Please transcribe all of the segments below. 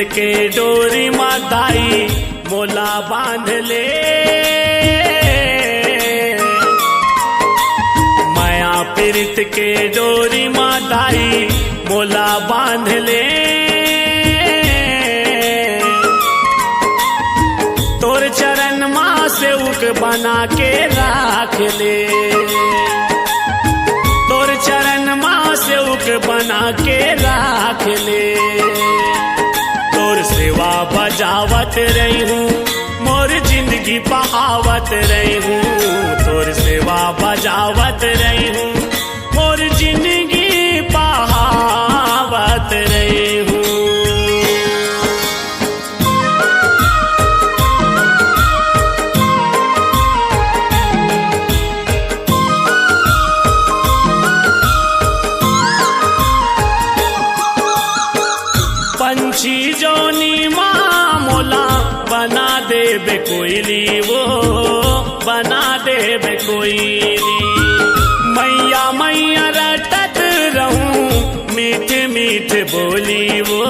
के डोरी माताई मोला बांध ले। माया पीरित के डोरी माताई मोला बांध ले। तोर चरण माँ सेवक बना के राख ले। तोर चरण माँ सेवक बना के राख ले। तोर सेवा बजावत रही हूँ, मोर जिंदगी बहावत रही हूँ। तोर सेवा बजावत रही हूँ, मोर जिंदगी बहावत रही हूँ। पंछी जोनी माँ मोला बना देबे कोयली, वो बना देबे कोयली। मैया मैया रटत रहूं मीठ मीठ बोली, वो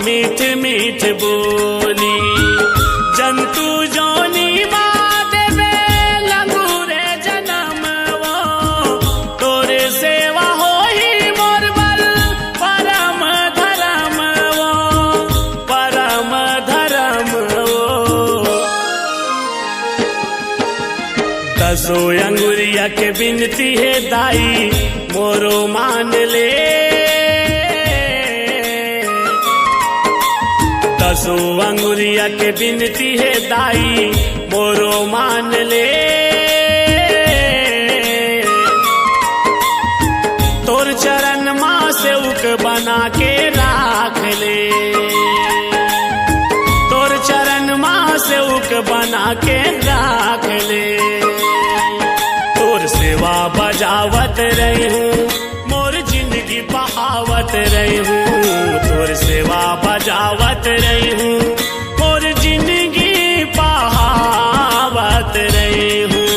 मीठ मीठ बोली। जंतु जोनी माँ देबे लंगूरे जन्म, वो तोरे सेवा होई मोर बल परम धर्म, वो परम धर्म। वो दसो अंगुरिया के बिनती है दाई मोरो मान ले। दसो अंगुरिया के बिनती है दाई मोरो मान ले। तोर चरण माँ सेवक बना के राख ले। तोर चरण माँ सेवक बना के राख ले। तोर सेवा बजावत रही हूँ, मोर जिंदगी बहावत रही हूँ। तोर सेवा बजावत रही हूँ, मोर जिंदगी बहावत रही हूँ।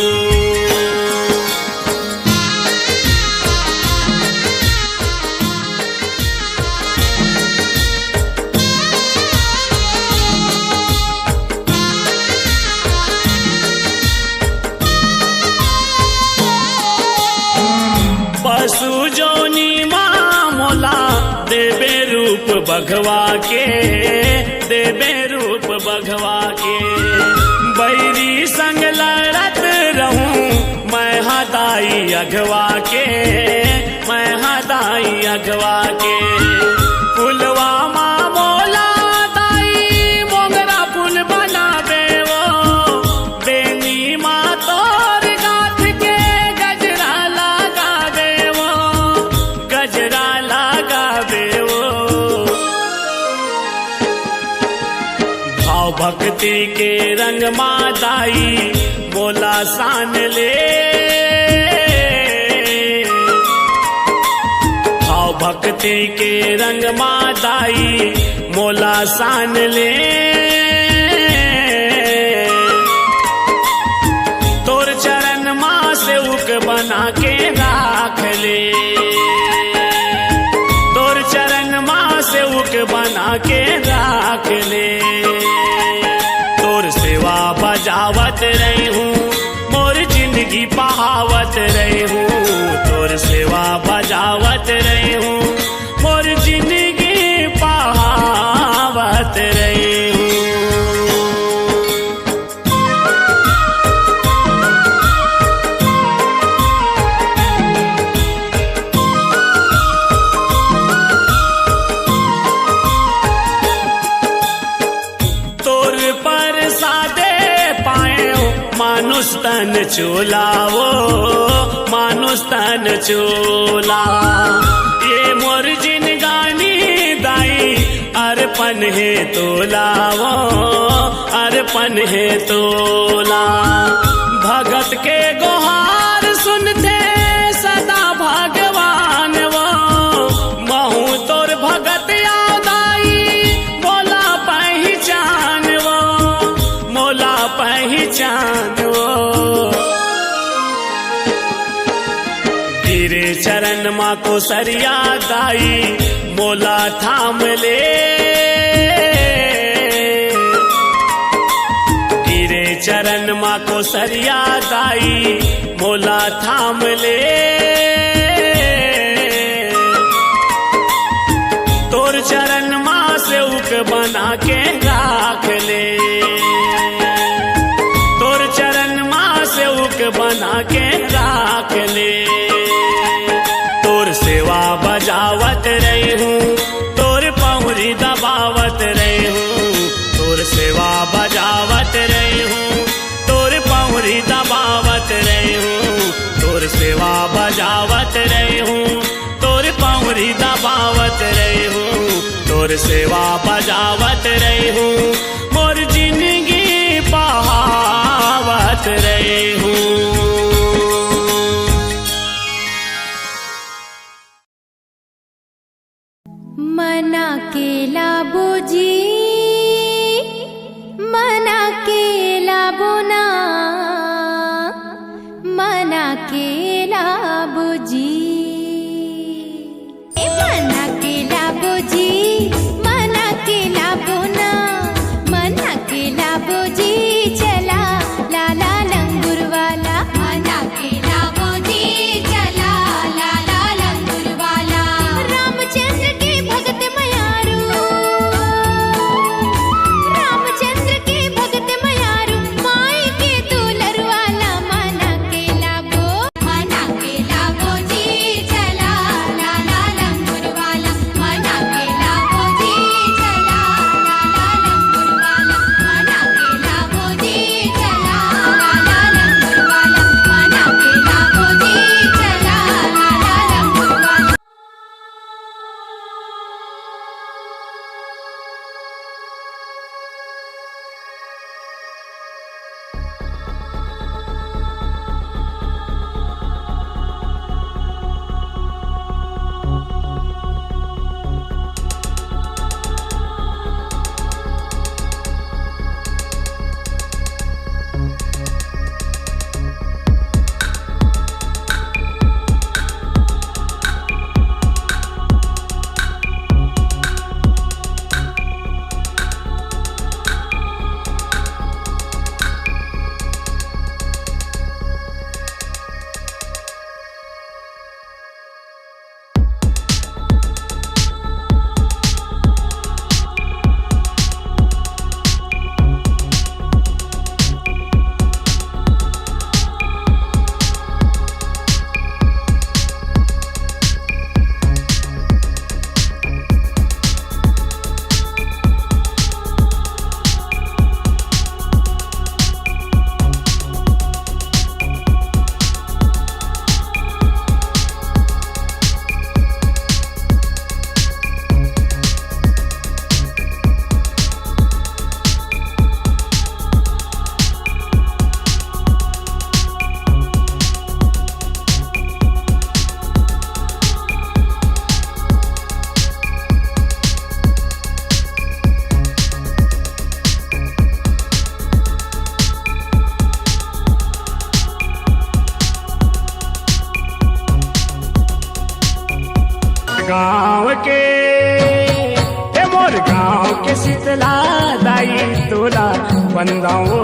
पशु जोनी माँ मोला देबे रूप बघवा के, देबे रूप बघवा के। बैरी संग लड़त रहूं मैं हदाई अघवा के, मैं हदाई अघवा के। फुलवा माँ मोला दाई मोगरा फूल बनावे, वो बेनी माँ तोर गाथ के गजरा लगावे, वो गजरा लगावे। वो भाव भक्ति के रंग माताई मोला सान ले। भाव भक्ति के रंग माताई मोला सान ले। तोर चरण माँ सेवक बना के राख ले। तोर चरण माँ सेवक बना के राख ले। तोर सेवा बजावत रही हूँ, मोर जिंदगी बहावत रही हूँ। तोर सेवा बजावत रही हूँ, मोर जिंदगी बहावत रही हूँ। तोर पर सादे पाए मानुष तन चोला, वो मानुष तन चोला। ये मोर जिनगानी दाई अर्पण है तोला, वो अर्पण है तोला। भगत के गुहार सुनते सदा भगवान, वो महू तोर भगत यादाई मोला पहचान, वो मोला पहचान। वो तेरे चरण माँ को सरिया दाई मोला थाम ले। चरण माँ को सरिया दाई मोला थाम ले। तोर चरण माँ से उक बना के राख ले। तोर चरण माँ से उक बना के राख ले। तोर सेवा बजावत रही हूँ, तोर पौरी दबावत रही हूँ। तोर सेवा बजावत रही हूँ, तोर पौरी दबावत रही हूँ। तोर सेवा बजावत रही हूँ, तोर पौरी दबावत रही हूँ। तोर सेवा बजावत रही हूँ, मोर जिंदगी बहावत रही हूँ। मना केला बोजी, मना केला बोना, मना केला बोजी। मना केला बोजी, मना केला बोना, मना केला बोजी। चला लाला लंगूर वाला, मना केला बोजी। चला लाला लंगूर वाला। रामचंद्र के भगत मयारू, रामचंद्र के भगत मयारू। माई के दुलर वाला, मना केला बो, मना केला बोजी। चला लाला लंगूर वाला, मना केला बोजी। चला लाला लंगूर वाला, मना केला बोजी। चला लाला लंगूर वाला, मना केला बोजी। चला लाला लंगूर वाला। गाँव के हे मोर गाँव के शीतला दाई तोला बंदाओ।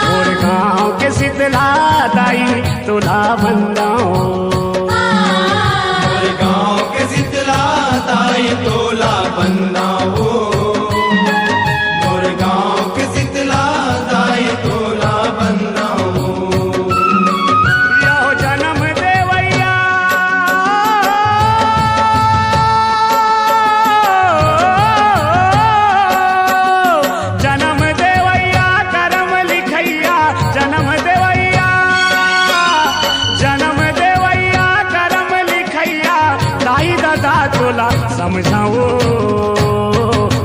मोर गाँव के शीतला दाई तोला बंदाओ। मोर गाँव के शीतला दाई तोला बंदाओ। मोर गाँव के शीतला दाई तोला बंदाओ। यो जन्म देवैया, जन्म देवैया करम लिखैया। जन्म देवैया, जन्म देवैया करम लिखैया। दाई दादा तोला समझाओ।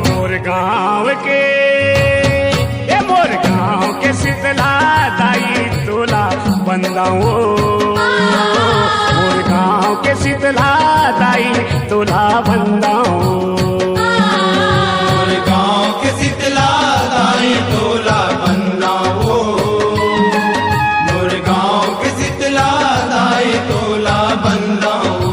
मोर गाँव के ए मोर गाँव के शीतला दाई तोला बंदाओ। मोर गाँव के शीतला दाई तोला बंदाओ। मोर गाँव के शीतला दाई तोला बंदाओ। मोर गाँव के शीतला दाई तोला बंदाओ।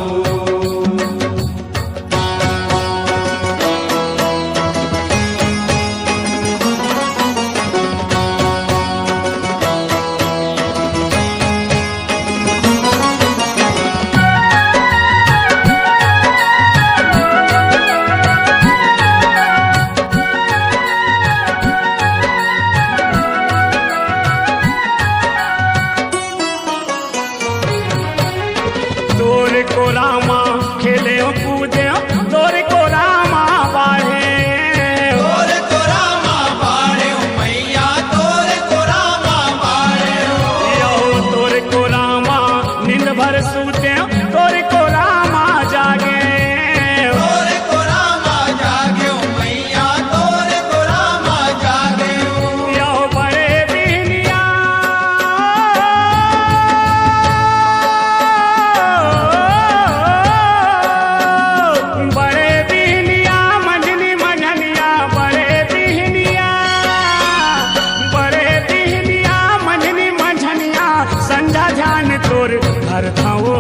ठंडा ध्यान तोर घर थाओ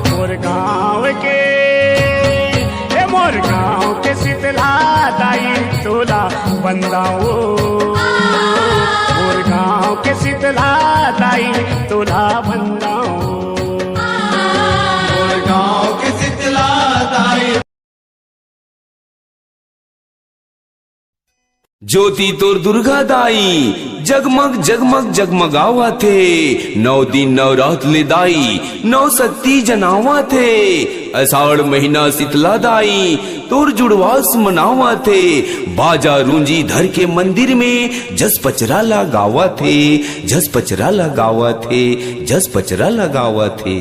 मोर गाँव के मोर गाँव के शीतला दाई तोला बंदाओ मोर गाँव के शीतला दाई तोला बंदाओ मोर गाँव के शीतला दाई। ज्योति तोर दुर्गा दाई जगमग जगमग जगमगावा थे। 9 दिन 9 रात ले दाई 9 शक्ति जनावा थे। अषाढ़ महीना शीतला दाई तोर जुड़वास मनावा थे। बाजा रूंजी धर के मंदिर में जस पचरा लगावा थे, जस पचरा लगावा थे, जस पचरा लगावा थे।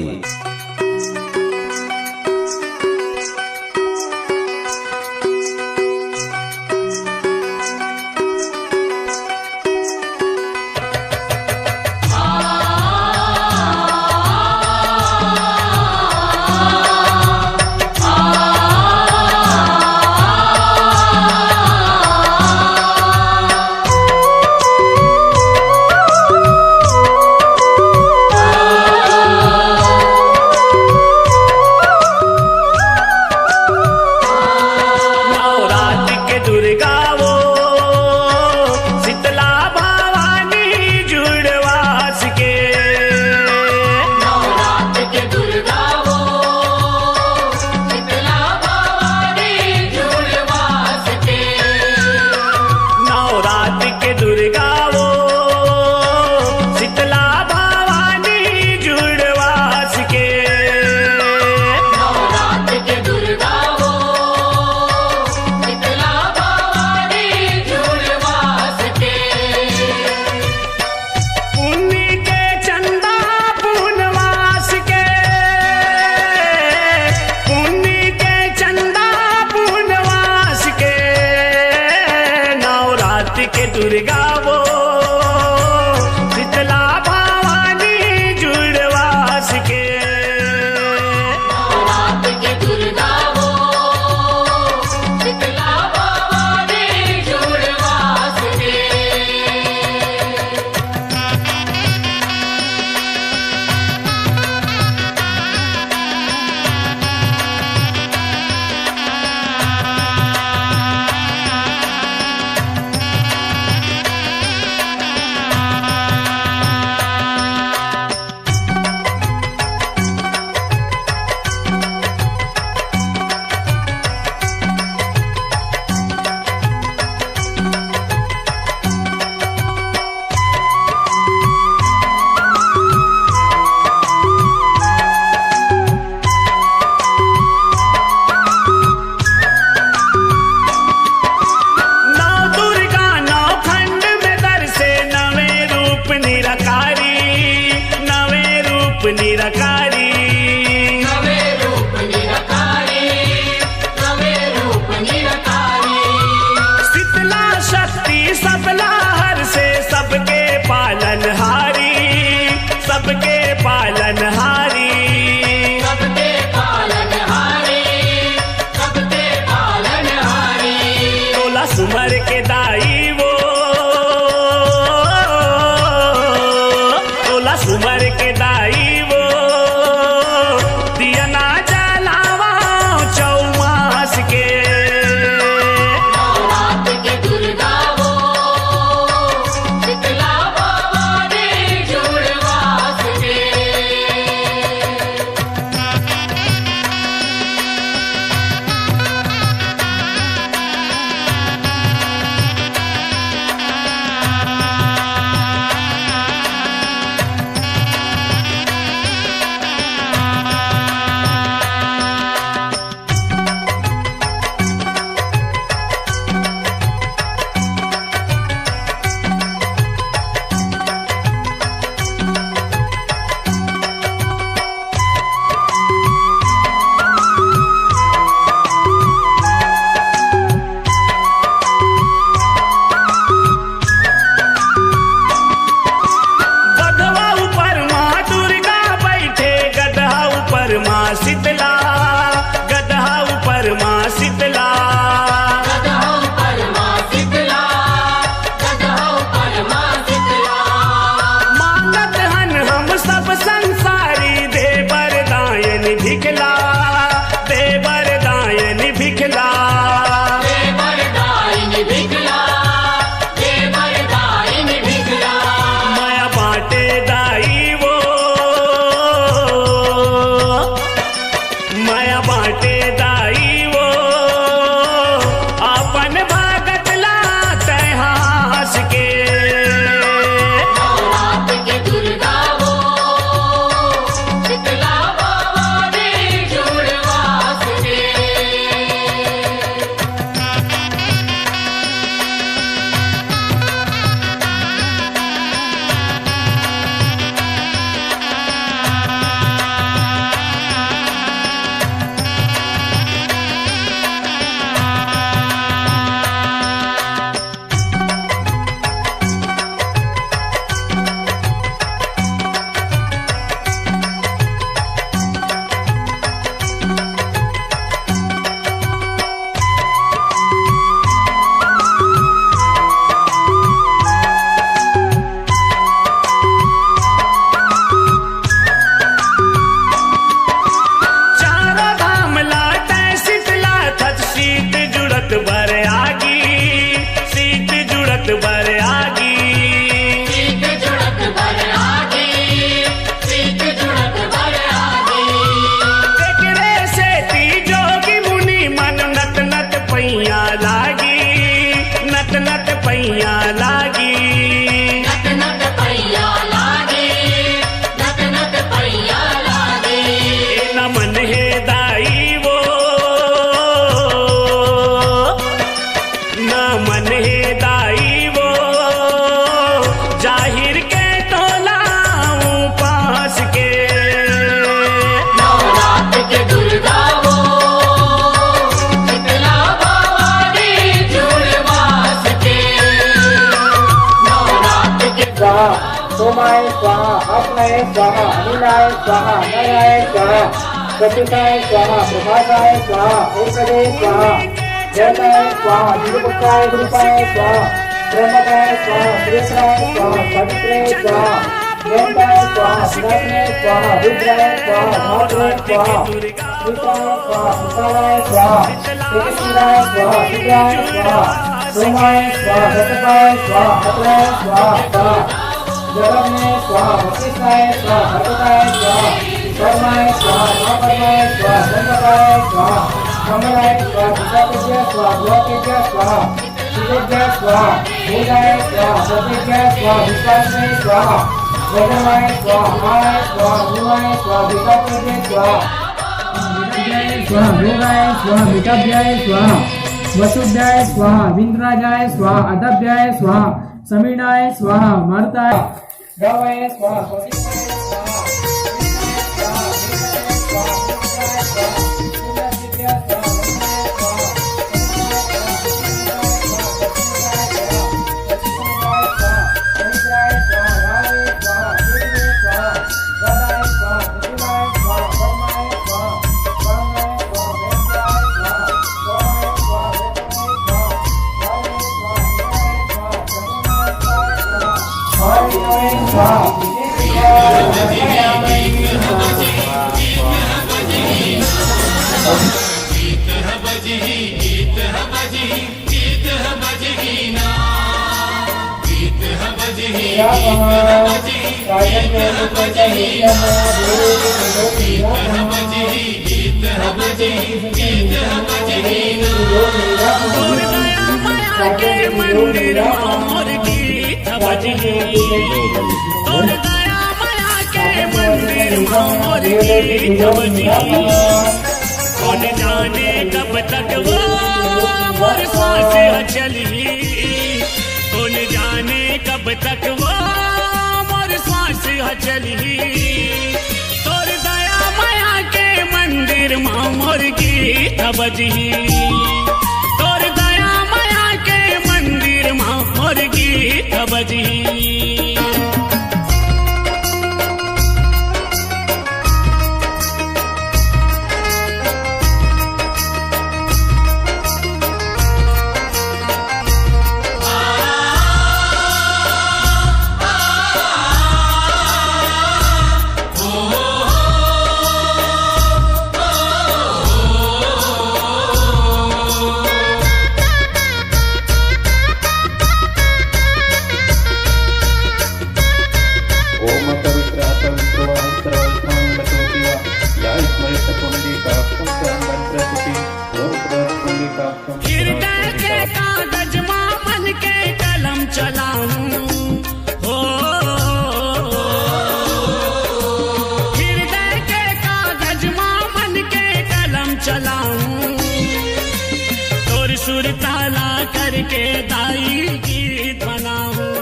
दुर्गा वो शीतला भवानी जुड़वास के रात के दुर्गा वो शीतला भवानी जुड़वास के। निरकारी नवे रूप निरकारी, नवे रूप निरकारी। शीतला शक्ति सबला हर से सबके पालनहारी, सबके पालनहारी, सबके पालनहारी, सबके पालनहारी। तोला सुमर के दाई वो तोला सुमर के दाई आत्मने स्वाहा अनिलाय स्वाहा नराय स्वाहा प्रत्युताय स्वाहा प्रभाताय स्वाहा एकदे स्वाहा जयताय स्वाहा निरुपताय गुरुपाय स्वाहा ब्रह्मकाय स्वाहा श्रेष्ठाय स्वाहा पवित्राय स्वाहा जयताय स्वाहा विराजने स्वाहा रुद्राय स्वाहा धात्रे स्वाहा श्रीताय स्वाहा सुताय स्वाहा एकशिराय स्वाहा शुद्राय स्वाहा सोमाय स्वाहा सतपाय स्वाहा अत्राय स्वाहा जगन्ने स्वाहा वशिष्ठाय स्वाहा भरताय स्वाहा कर्माय स्वाहा महापर्माय स्वाहा गंधकाय स्वाहा कमलाय स्वाहा विशाखेभ्य स्वाहा गोपेभ्य स्वाहा शिवेभ्य स्वाहा भूजाय स्वाहा सतेभ्य स्वाहा विश्वासने स्वाहा जगन्नाय स्वाहा महाय स्वाहा भूमाय स्वाहा विशाखेभ्य स्वाहा विराजाय स्वाहा भोगाय स्वाहा मिताभ्याय स्वाहा वसुभ्याय स्वाहा विंद्राजाय स्वाहा अदभ्याय स्वाहा समीनाय स्वाहा मारुताय गवाय स्वाहा वशिष्ठाय स्वाहा मंदिर मोर गीत बजही तोर दया माया के मंदिर मोर गीत बजही कौन जाने कब तक वो मोर सांस चली कौन जाने कब तक वो मोर सांस चली तोर दया माया के मंदिर मोर गीत बजही तोर दया माया के मंदिर मोर गीत बजही हृदय के कागज मां मन के कलम चलाऊं हो हृदय के कागज मां मन के कलम चलाऊं तोर सुर ताला करके दाई गीत बनाऊं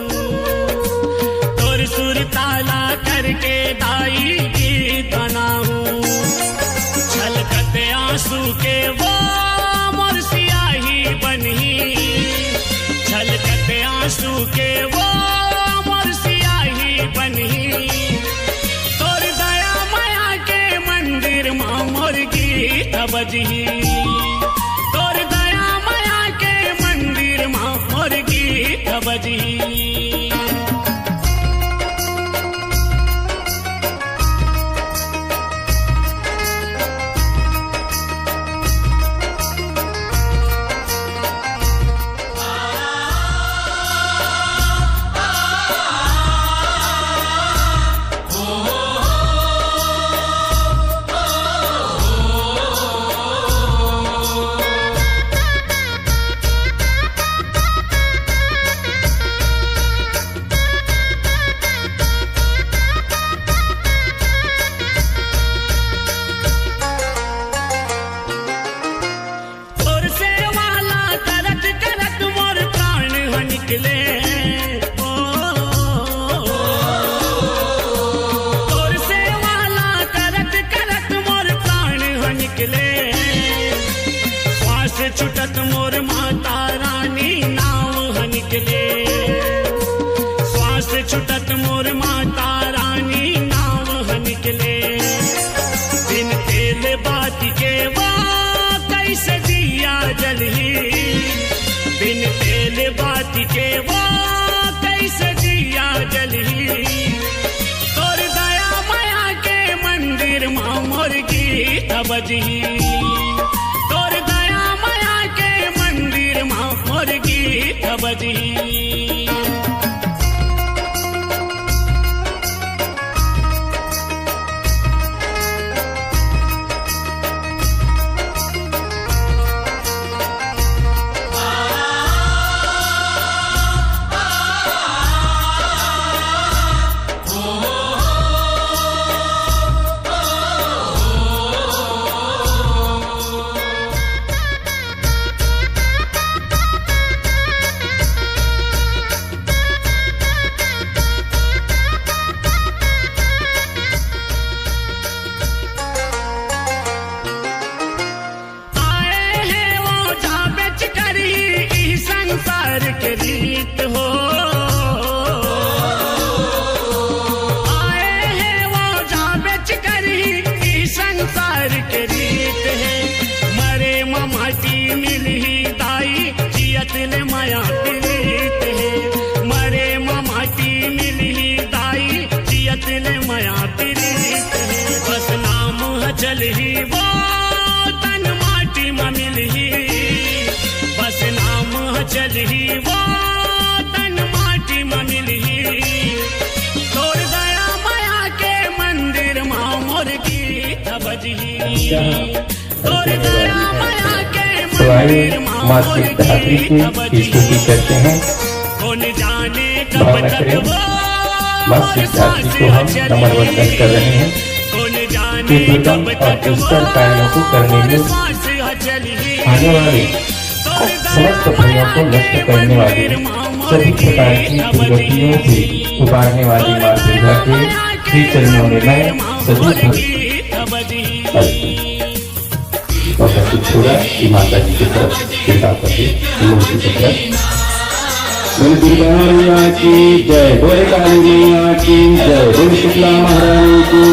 तोर सुर ताला करके दाई गीत बनाऊं छलकते आंसू के वो छलकते आंसू के वो मोर सियाही बनी तोर दया माया के मंदिर मोर गीत बजही तोर दया माया के मंदिर मोर गीत बजही के वो कैसे जिया जली तोर दया माया के मंदिर माँ मोर गीत बजी तोर दया माया के मंदिर माँ मोर गीत बजी संसार के रीत हो आए हैं वो जहाँ बेच कर ही संसार के रीत है मरे माटी मिली दाई जियत ले माया प्रीत है मरे माटी मिली दाई जियत ले माया प्रीत है बस नाम चल ही वो तन माटी में मिली बस नाम चल ही वो तन माटी में मिली तोड़ दया माया के मंदिर माँ मोर गीत बजी तोड़ दया माया के मंदिर माँ मोर गीत बजी कौन जाने कब तक वो मोर सांस चली कौन जाने कब तक वो मोर सांस चली आने वाले समस्त भूमों को नष्ट करने वाली सभी प्रकार की दुर्गतियों से उबारने वाली माँ दुर्गा के श्री चरणों में मैं सभी और प्रतीक छोड़ा कि माता जी की तरफ कृपा करके मूर्ति की तरफ बोल दुर्गा मैया की जय बोले काली मैया की जय बोल शुक्ला महारानी की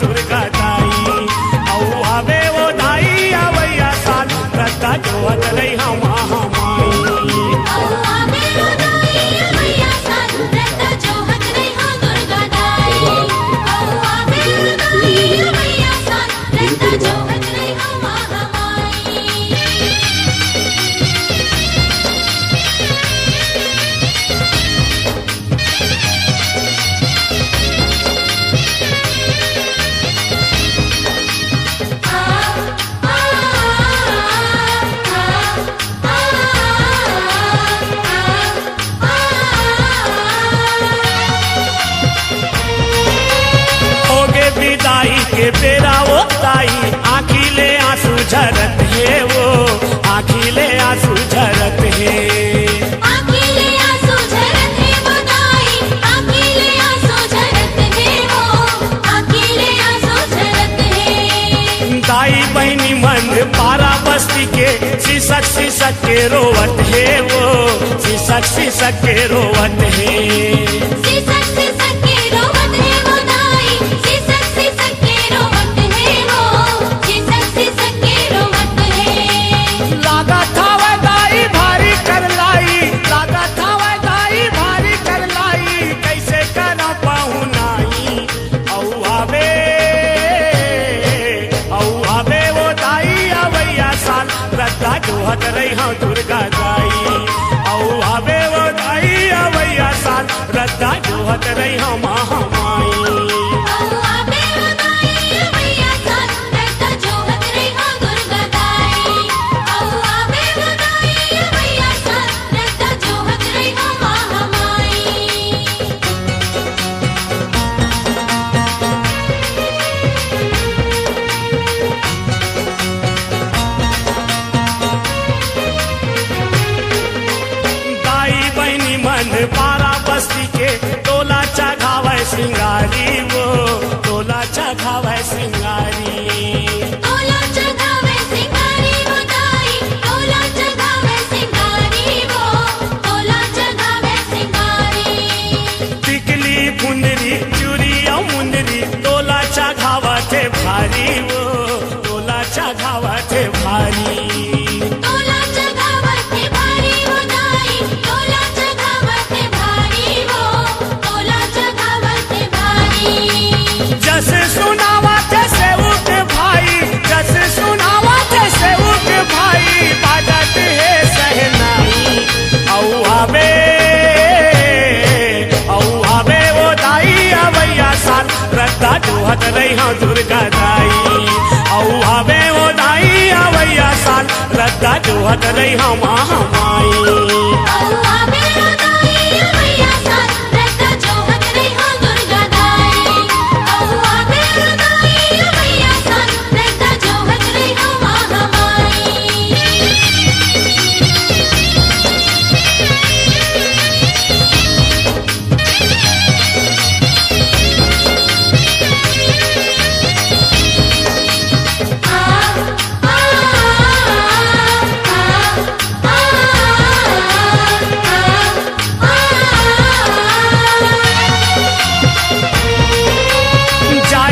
दुर्गा दाई औ आवे वो दाई आवैया साल रत्ता जोहत रही हम के बेरा वो ताई आखिले आंसू झरत है वो आखिले आंसू झरत है आखिले आंसू झरत है वो दाई आखिले आंसू झरत है वो आखिले आंसू झरत है दाई बहनी मन पारा बस्ती के सिसक के रोवत है वो सिसक के रोवत है सिसक के रोवत है वो दाई सिसक के रोवत है वो सिसक के रोवत है लागा था वह दाई भारी कर लाई लागा जोहत रही हाँ दुर्गा दाई औ आवे वो दाई अवैया साल रद्दा जोहत रही हाँ महामाई पारा बस्ती के टोला चढ़ावे सिंगारी वो टोला चढ़ावे सिंगारी टोला चढ़ावे सिंगारी वो दाई टोला चढ़ावे सिंगारी वो टोला चढ़ावे सिंगारी टिकली फुंदरी चूड़िया मुंदरी टोला चढ़ावा थे भारी वो टोला चढ़ावा थे भारी टोला चढ़ावा थे भारी वो दाई टोला चढ़ावा थे भारी वो टोला चढ़ावा थे भारी जस सुनावा जैसे उठ भाई जस सुनावा जैसे उठ भाई बाजत है सहनाई औ आवे वो दाई अवैया साल रद्दा जोहत रही हाँ दुर्गा दाई औ आवे वो दाई अवैया साल रद्दा जोहत रही हाँ महामाई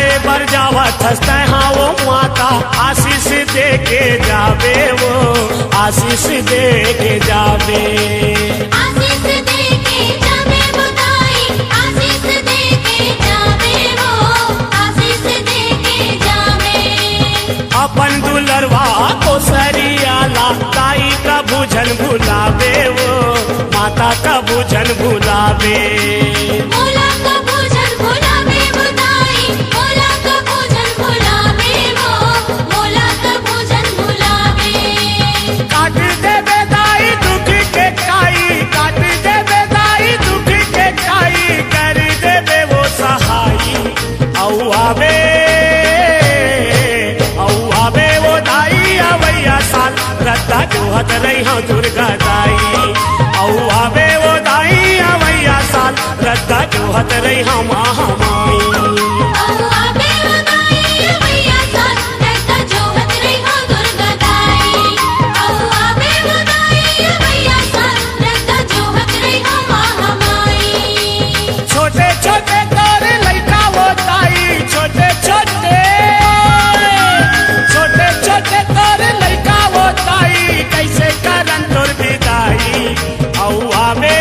हंसते हाँ वो माता आशीष दे के जावे वो आशीष दे के जावे आशीष दे के जावे वो दाई आशीष दे के जावे वो आशीष दे के जावे अपन दुलरवा को सरियाला दाई का भूजन भुलावे वो माता का भूजन भुलावे मोला का भोजन भुलावे वो दाई मोला का भोजन भुलावे वो मोला का भोजन भुलावे काट दे बेदाई दुख के काई काट दे बेदाई दुख के काई कर दे बे वो सहाई औ आवे वो दाई अवैया साल रद्दा जोहत रही हाँ दुर्गा दाई औ आवे वो दाई अवैया साल रद्दा जोहत रही हाँ महामाई छोटे छोटे तोर लइका वो दाई छोटे छोटे छोटे छोटे तोर लइका वो दाई कैसे करन तोर विदाई औ आवे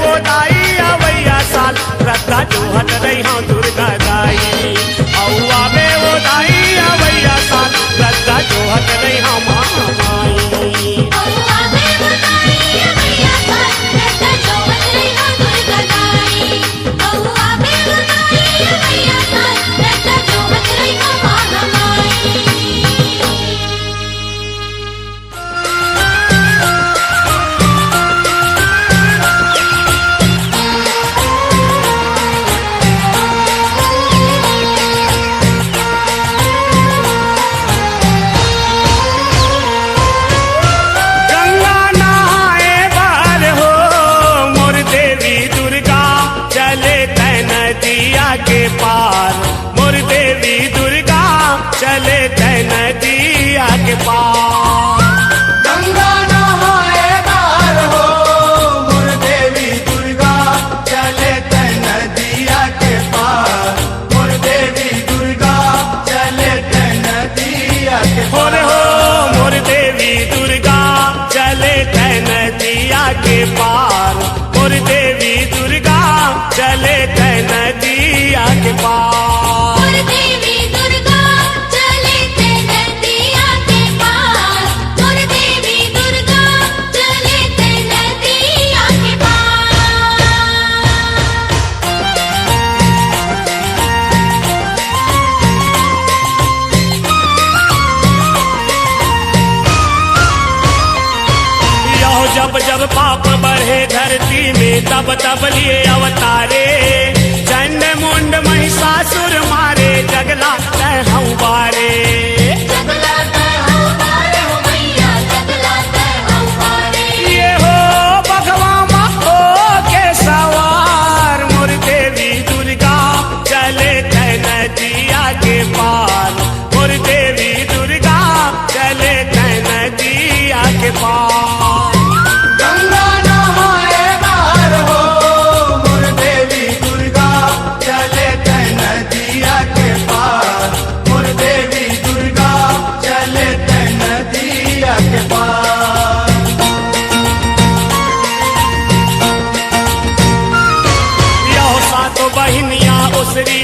वो दाई अवैया साल रद्दा जोहत रही हाँ दुर्गा दाई औ आवे वो दाई अवैया साल रद्दा जोहत रही हाँ महामाई के पार मोर देवी दुर्गा चले तै नदिया के पार गंगा नहाए बार हो मोर देवी दुर्गा चले तै नदिया के पार मोर देवी दुर्गा चले तै नदिया के पार हो मोर देवी दुर्गा चले तै नदिया के पार मोर देवी दुर्गा चले तै नदिया के पार देवी दुर्गा चले तै नदिया जब जब पाप बढ़े धरती में तब तब लिए अवतारे चंड मुंड महिषासुर मारे जगला कहूँ बारे ये हो भगवा हो के सवार मोर देवी दुर्गा चले तय नदिया के पार मोर देवी दुर्गा चले तय नदिया के पार गंगा नहाए बार हो मोर देवी दुर्गा चले तय नदिया के पार मोर देवी दुर्गा चले तय नदिया के पार यो सातो बहिनिया उसरी